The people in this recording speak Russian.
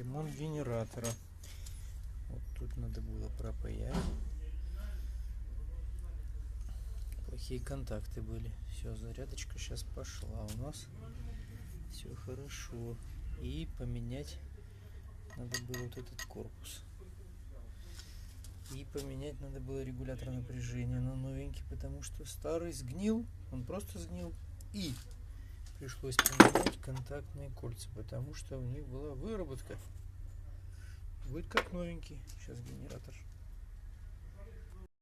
Ремонт генератора. Вот тут надо было пропаять. Плохие контакты были. Все, зарядочка сейчас пошла у нас. Все хорошо. И поменять надо было вот этот корпус. И поменять надо было регулятор напряжения на новенький, потому что старый сгнил. Он просто сгнил. И пришлось поменять контактные кольца, потому что у них была выработка. Будет как новенький. Сейчас генератор